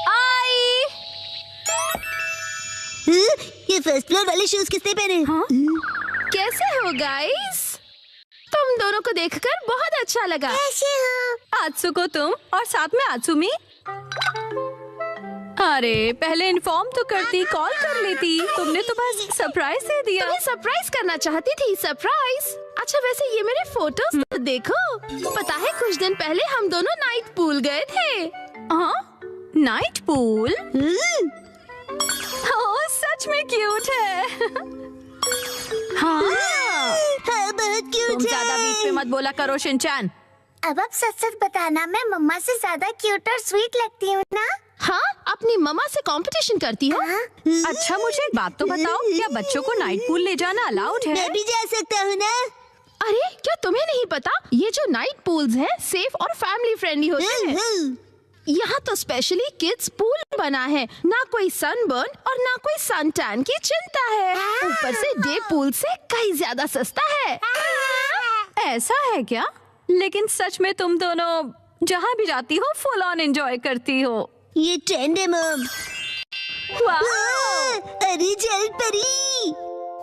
आई। ये first floor वाले shoes किसने पहने? हाँ? कैसे हो गाइस? तुम दोनों को देखकर बहुत अच्छा लगा। कैसे हो? आत्सुको तुम और साथ में आत्सुमी। अरे पहले इन्फॉर्म तो करती, कॉल कर लेती। तुमने तो बस सरप्राइज दे दिया। तुम्हें सरप्राइज करना चाहती थी। सरप्राइज। अच्छा वैसे ये मेरे फोटोज तो देखो। पता है कुछ दिन पहले हम दोनों नाइट पूल गए थे। हाँ, नाइट पूल। ओह सच में क्यूट है। हाँ, हाँ बहुत क्यूट तुम ज्यादा बीच में मत बोला करो शिनचैन। अब आप सच सच बताना, मैं मम्मा से ज्यादा क्यूट और स्वीट लगती हूँ ना? हाँ, अपनी मम्मा से कंपटीशन करती हो? अच्छा मुझे एक बात तो बताओ, क्या बच्चों को नाइट पूल ले जाना अलाउड है? मैं भी जा सकता हूँ ना? अरे क्या तुम्हें नहीं पता, ये जो नाइट पूल्स हैं सेफ और फैमिली फ्रेंडली होते हैं। यहाँ तो स्पेशली किड्स पूल बना है। ना कोई सनबर्न और ना कोई सन टैन की चिंता है। ऊपर से डे पूल से कहीं ज्यादा सस्ता है। ऐसा है क्या? लेकिन सच में तुम दोनों जहाँ भी जाती हो फुल ऑन एंजॉय करती हो। ये ट्रेंड है मम। अरे जल परी,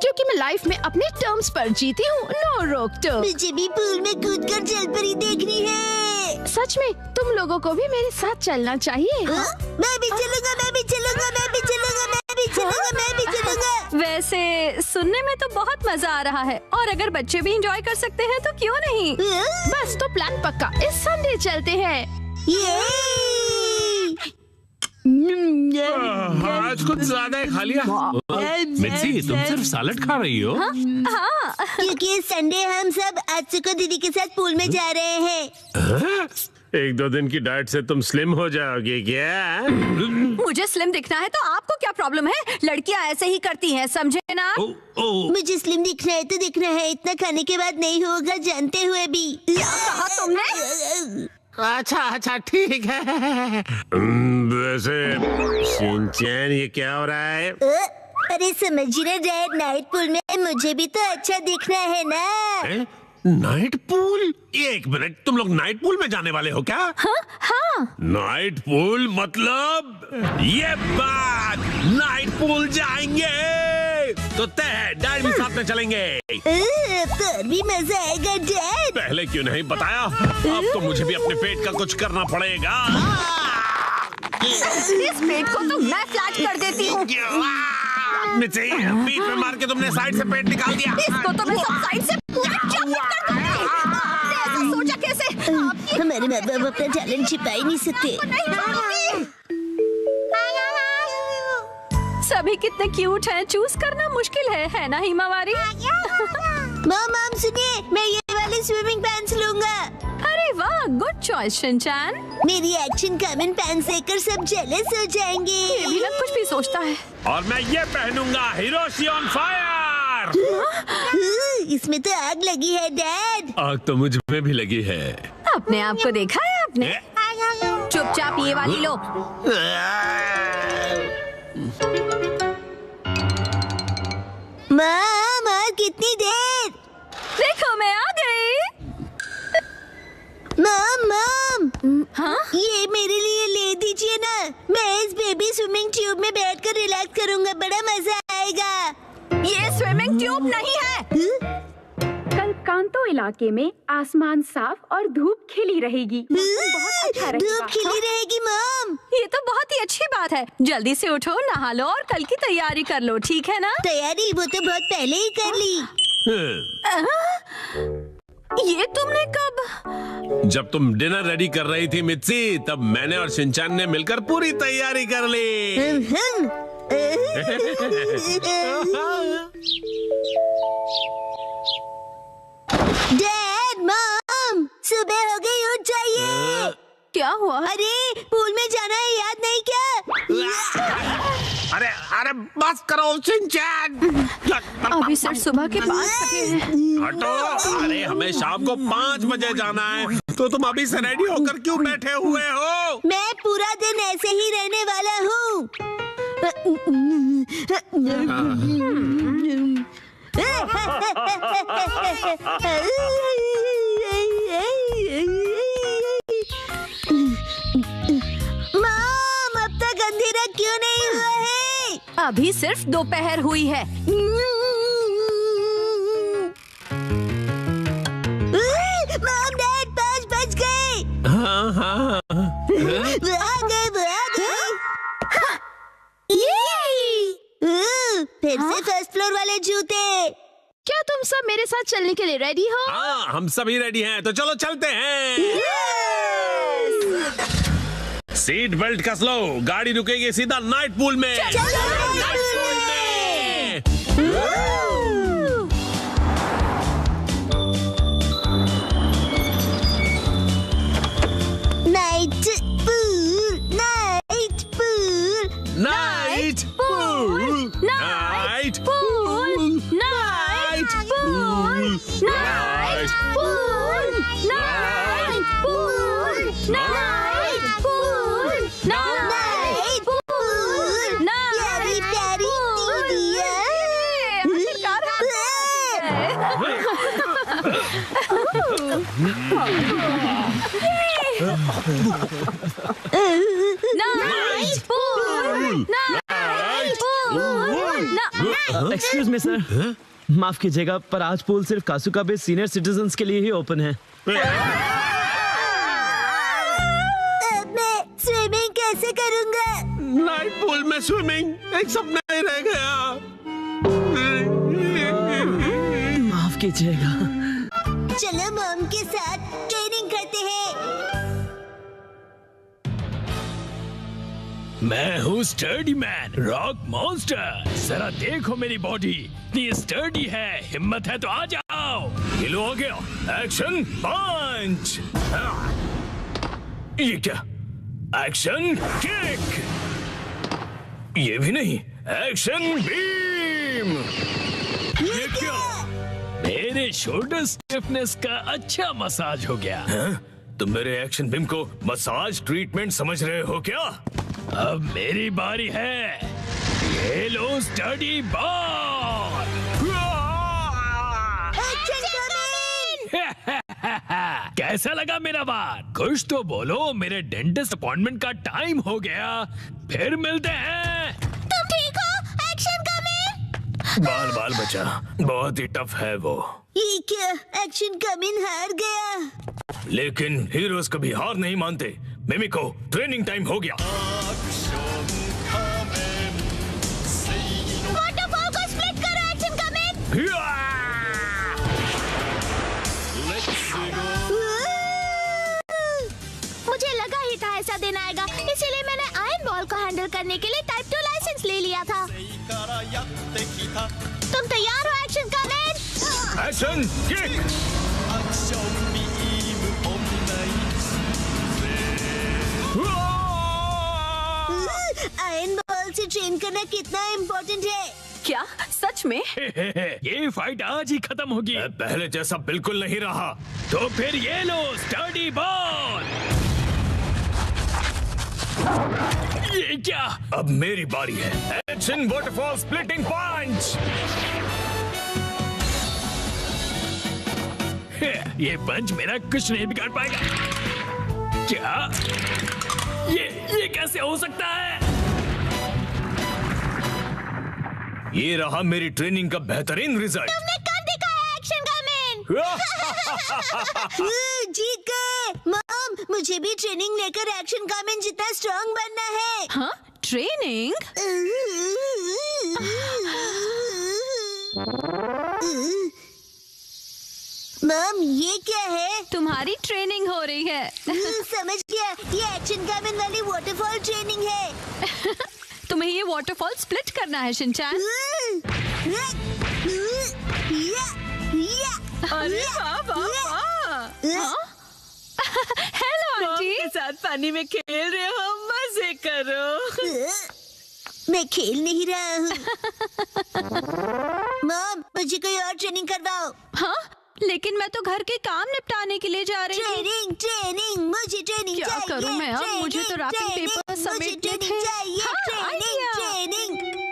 क्योंकि मैं लाइफ में अपने टर्म्स पर जीती हूँ। नो रोक टोक। मुझे भी पूल में कूदकर जल परी देखनी है। सच में तुम लोगों को भी मेरे साथ चलना चाहिए। मैं भी चलूंगा, मैं भी चलूंगा, मैं भी चलूंगा, मैं भी चलूंगा, मैं भी चलूंगा। वैसे सुनने में तो बहुत मजा आ रहा है, और अगर बच्चे भी एंजॉय कर सकते हैं तो क्यों नहीं। बस तो प्लान पक्का, इस संडे चलते हैं। आज कुछ ज्यादा ही खा लिया। मिर्ची तुम सिर्फ सैलेड खा रही हो? हाँ। क्योंकि संडे हम सब आत्सुको दीदी के साथ पूल में जा रहे हैं। एक दो दिन की डाइट से तुम स्लिम हो जाओगे क्या? मुझे स्लिम दिखना है तो आपको क्या प्रॉब्लम है? लड़कियां ऐसे ही करती हैं, समझे ना? मुझे स्लिम दिखना है तो दिखना है, इतना खाने के बाद नहीं होगा जानते हुए भी। क्या कहा तुमने? अच्छा ठीक है। वैसे शिनचैन ये क्या हो रहा है? अरे समझिए ना डैड, नाइट पूल में मुझे भी तो अच्छा दिखना है ना। Night pool? एक मिनट, तुम लोग नाइट पूल में जाने वाले हो क्या? हाँ। नाइट पूल मतलब ये बात, नाइट पूल जाएंगे तो तय है, डैड भी साथ में चलेंगे। तो भी मजा आएगा डैड। पहले क्यों नहीं बताया? अब तो मुझे भी अपने पेट का कुछ करना पड़ेगा। इस पेट को तो मैं फ्लैट कर देती हूँ। मिर्ची, बीच में मार के तुमने साइड से पेट निकाल दिया। इसको तो मैं सब साइड से पूरा चपट कर दूंगी। आपने ऐसा सोचा कैसे? हमारे माँ बाप अपना टैलेंट छिपा ही नहीं सकते। सभी कितने क्यूट हैं, चूज करना मुश्किल है ना हिमावारी? मॉम सुनिए, मैं ये वाले स्विमिंग पैंट्स लूंगा। अरे वाह, गुड चॉइस शिनचैन। मेरी एक्शन कॉमन पैंट्स देखकर सब जेलस हो जाएंगे। ये भी ना कुछ भी सोचता है। और मैं ये पहनूंगा, हिरोशी ऑन फायर। इसमें तो आग लगी है डैड। आग तो मुझ में भी लगी है। अपने आप को देखा है आपने? चुपचाप ये वाली लो। माँ कितनी देर? देखो मैं आ गई। मॉम हाँ? ये मेरे लिए ले दीजिए ना। मैं इस बेबी स्विमिंग ट्यूब में बैठकर रिलैक्स करूंगा, बड़ा मजा आएगा। ये स्विमिंग ट्यूब नहीं है। कल कांतो इलाके में आसमान साफ और धूप खिली रहेगी। मौसम बहुत अच्छा रहेगा। धूप खिली रहेगी मॉम। ये तो बहुत ही अच्छी बात है। जल्दी से उठो, नहा लो और कल की तैयारी कर लो, ठीक है ना? तैयारी वो तो बहुत पहले ही कर ली। ये तुमने कब? जब तुम डिनर रेडी कर रही थी मिर्ची, तब मैंने और शिनचैन ने मिलकर पूरी तैयारी कर ली। डैड मॉम सुबह हो गई, उठ जाइए। क्या हुआ? अरे पूल में जाना है, याद नहीं क्या? अरे बस करो शिनचैन। अभी सिर्फ सुबह के 5 बजे हैं। हटो। अरे हमें शाम को 5 बजे जाना है, तो तुम अभी से रेडी होकर क्यों बैठे हुए हो? मैं पूरा दिन ऐसे ही रहने वाला हूँ। अभी सिर्फ दोपहर हुई है। मॉम डैड 5 बज गए। हाँ हाँ वो आ गए। फिर से फर्स्ट फ्लोर वाले जूते। क्या तुम सब मेरे साथ चलने के लिए रेडी हो? हाँ, हम सभी रेडी हैं, तो चलो चलते हैं। सीट बेल्ट कस लो, गाड़ी रुकेगी सीधा नाइट पूल में। Night pool, night pool, night pool, night pool, night pool, night pool, night pool, night pool, night pool. प्यारी प्यारी एक्सक्यूज मी सर, माफ कीजिएगा पर आज पूल सिर्फ कासुका बे सीनियर सिटीजन्स के लिए ही ओपन है। मैं स्विमिंग कैसे करूँगा? नाइट पूल में स्विमिंग एक सपना ही रह गया। माफ कीजिएगा। चलो मॉम के साथ ट्रेनिंग करते हैं। मैं हूँ स्टर्डी मैन, रॉक मॉन्स्टर। जरा देखो मेरी बॉडी इतनी स्टर्डी है, हिम्मत है तो आ जाओ। गिलो हो गया, एक्शन पंच। ये क्या? Action kick. ये भी नहीं, एक्शन बीम। ये क्या? मेरे शोल्डर स्टिफनेस का अच्छा मसाज हो गया। तुम मेरे एक्शन बीम को मसाज ट्रीटमेंट समझ रहे हो क्या? अब मेरी बारी है। ये लो स्टडी बॉल। कैसा लगा मेरा बात? कुछ तो बोलो, मेरे डेंटिस्ट अपॉइंटमेंट का टाइम हो गया। फिर मिलते हैं। तुम ठीक हो? Action coming. बाल बाल बचा, बहुत ही टफ है वो। ये क्या? एक्शन कमिंग हार गया। लेकिन हीरोज कभी हार नहीं मानते। मिमिको, ट्रेनिंग टाइम हो गया। वाटरफॉल को स्प्लिट करो, एक्शन कमिंग। मुझे लगा ही था ऐसा दिन आएगा, इसीलिए मैंने आयरन बॉल को हैंडल करने के लिए टाइप 2 लाइसेंस ले लिया था। तुम तैयार हो action coming? Action kick. Iron ball से ट्रेन करना कितना इम्पोर्टेंट है। क्या सच में? ये फाइट आज ही खत्म होगी। पहले जैसा बिल्कुल नहीं रहा। तो फिर ये लो स्टडी बॉल। ये क्या? अब मेरी बारी है। एक्शन वाटरफॉल स्प्लिटिंग पंच। ये पंच मेरा कुछ नहीं बिगाड़ पाएगा। क्या? ये कैसे हो सकता है? ये रहा मेरी ट्रेनिंग का बेहतरीन रिजल्ट। तुमने कर दिखाया एक्शन कमिंग। जीत गए। मॉम, मुझे भी ट्रेनिंग लेकर एक्शन कमिंग जितना स्ट्रांग बनना है। हाँ, ट्रेनिंग? मॉम, ये क्या है? तुम्हारी ट्रेनिंग हो रही है। समझ गया, ये एक्शन कमिंग वाली वाटरफॉल ट्रेनिंग है। तुम्हें ये वाटरफॉल स्प्लिट करना है शिनचैन। अरे वाह वाह वाह। Hello aunty. के साथ पानी में खेल रहे हो, मजे करो। मैं खेल नहीं रहा हूँ। मॉम, मुझे कोई और ट्रेनिंग करवाओ। हाँ, लेकिन मैं तो घर के काम निपटाने के लिए जा रही हूँ। ट्रेनिंग, मुझे ट्रेनिंग क्या चाहिए। करूँ मैं अब? मुझे तो रैपिंग ट्रेनिंग, पेपर मुझे समेटने ट्रेनिंग थे। चाहिए। हाँ, आइडिया। ट्रेनिंग।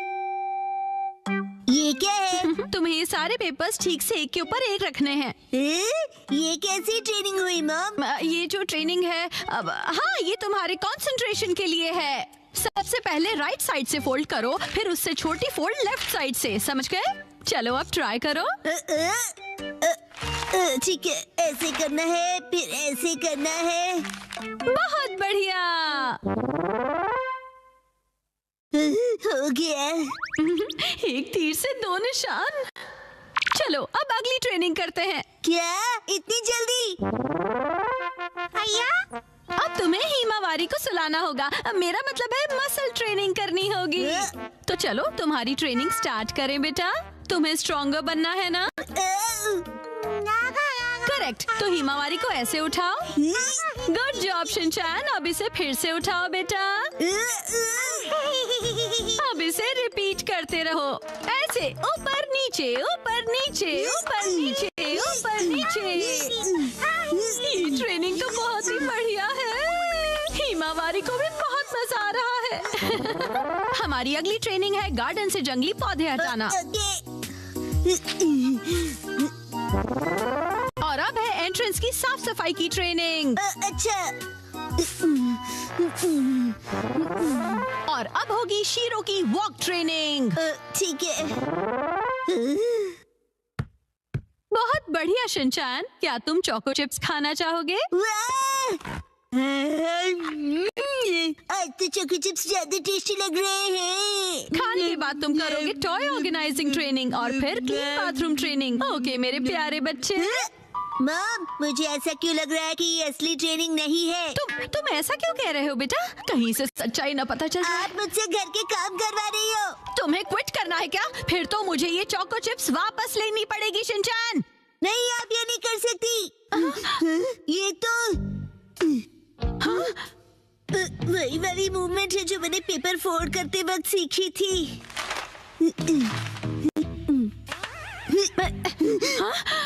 ये क्या है? तुम्हें ये सारे पेपर्स ठीक से एक के ऊपर एक रखने हैं। ये कैसी ट्रेनिंग हुई मॉम? ये जो ट्रेनिंग है, अब हाँ, ये तुम्हारे कंसंट्रेशन के लिए है। सबसे पहले राइट साइड से फोल्ड करो, फिर उससे छोटी फोल्ड लेफ्ट साइड से, समझ गए? चलो अब ट्राई करो। ठीक है, ऐसे करना है, फिर ऐसे करना है। बहुत बढ़िया। हो गया। एक तीर से 2 निशान। चलो अब अगली ट्रेनिंग करते हैं। क्या इतनी जल्दी? अब तुम्हें हिमावारी को सुलाना होगा। अब मेरा मतलब है मसल ट्रेनिंग करनी होगी। तो चलो तुम्हारी ट्रेनिंग स्टार्ट करें बेटा। तुम्हें स्ट्रॉन्गर बनना है ना? करेक्ट। तो हिमावारी को ऐसे उठाओ। Good job Shinchan. अब इसे फिर से उठाओ बेटा। अब इसे रिपीट करते रहो, ऐसे ऊपर नीचे ऊपर नीचे ऊपर नीचे ऊपर नीचे। ये ट्रेनिंग तो बहुत ही बढ़िया है। हिमावारी को भी बहुत मजा आ रहा है। हमारी अगली ट्रेनिंग है गार्डन से जंगली पौधे हटाना। और अब है एंट्रेंस की साफ सफाई की ट्रेनिंग। अच्छा। और अब होगी शीरो की वॉक ट्रेनिंग। ठीक है। बहुत बढ़िया शिनचैन। क्या तुम चोको चिप्स खाना चाहोगे? आज तो चोको चिप्स ज्यादा टेस्टी लग रहे हैं। खाने के बाद तुम करोगे टॉय ऑर्गेनाइजिंग ट्रेनिंग और फिर क्लीन बाथरूम ट्रेनिंग। ओके मेरे प्यारे बच्चे। मॉम, मुझे ऐसा क्यों लग रहा है कि ये असली ट्रेनिंग नहीं है? तुम ऐसा क्यों कह रहे हो बेटा? कहीं से सच्चाई न पता चल जाए। आप मुझसे घर के काम करवा रही हो। तुम्हें क्विट करना है क्या? फिर तो मुझे ये चोको चिप्स वापस लेनी पड़ेगी शिनचैन। नहीं, आप ये नहीं कर सकती। ये तो वही वाली मूवमेंट है जो मैंने पेपर फोल्ड करते वक्त सीखी थी।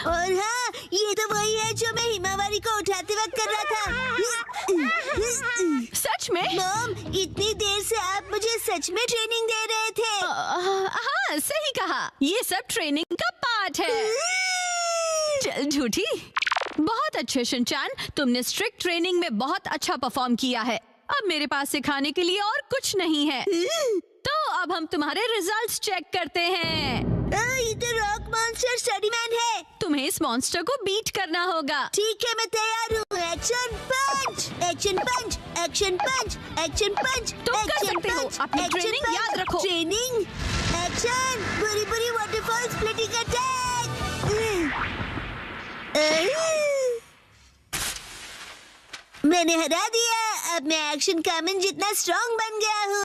और हाँ, ये तो वही है जो मैं हिमावारी को उठाते वक्त कर रहा था। सच में? मॉम, इतनी देर से आप मुझे सच में ट्रेनिंग दे रहे थे। हाँ सही कहा। ये सब ट्रेनिंग का पार्ट है। चल झूठी। बहुत अच्छे शिनचैन, तुमने स्ट्रिक्ट ट्रेनिंग में बहुत अच्छा परफॉर्म किया है। अब मेरे पास सिखाने के लिए और कुछ नहीं है। तो अब हम तुम्हारे रिजल्ट्स चेक करते हैं। ये तो रॉक मॉन्स्टर स्टडीमैन है। तुम्हें इस मॉन्स्टर को बीट करना होगा। ठीक है, मैं तैयार हूँ। एक्शन पंच, एक्शन पंच, एक्शन पंच, एक्शन पंच। तुम कर सकते हो। अपनी ट्रेनिंग याद रखो। ट्रेनिंग, एक्शन, बुरी बुरी वाटरफॉल स्प्लिटिंग अटैक। मैंने हरा दिया। अब मैं एक्शन कामन जितना स्ट्रॉन्ग बन गया हूँ।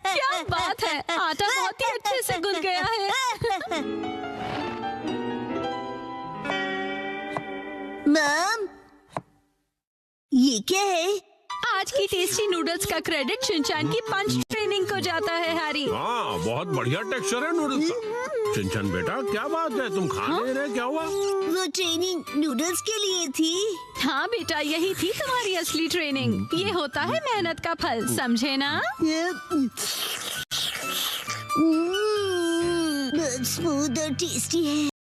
क्या बात है, आटा बहुत ही अच्छे से गूंथ गया है। मॉम, ये क्या है? आज की टेस्टी नूडल्स का क्रेडिट शिनचैन की पंच ट्रेनिंग को जाता है हैरी। हाँ, बहुत बढ़िया टेक्सचर है नूडल्स का। शिनचैन बेटा, क्या बात है, तुम खा नहीं रहे? क्या हुआ? वो ट्रेनिंग नूडल्स के लिए थी। हाँ बेटा, यही थी तुम्हारी असली ट्रेनिंग। ये होता है मेहनत का फल, समझे ना? बहुत स्मूथ और टेस्टी है।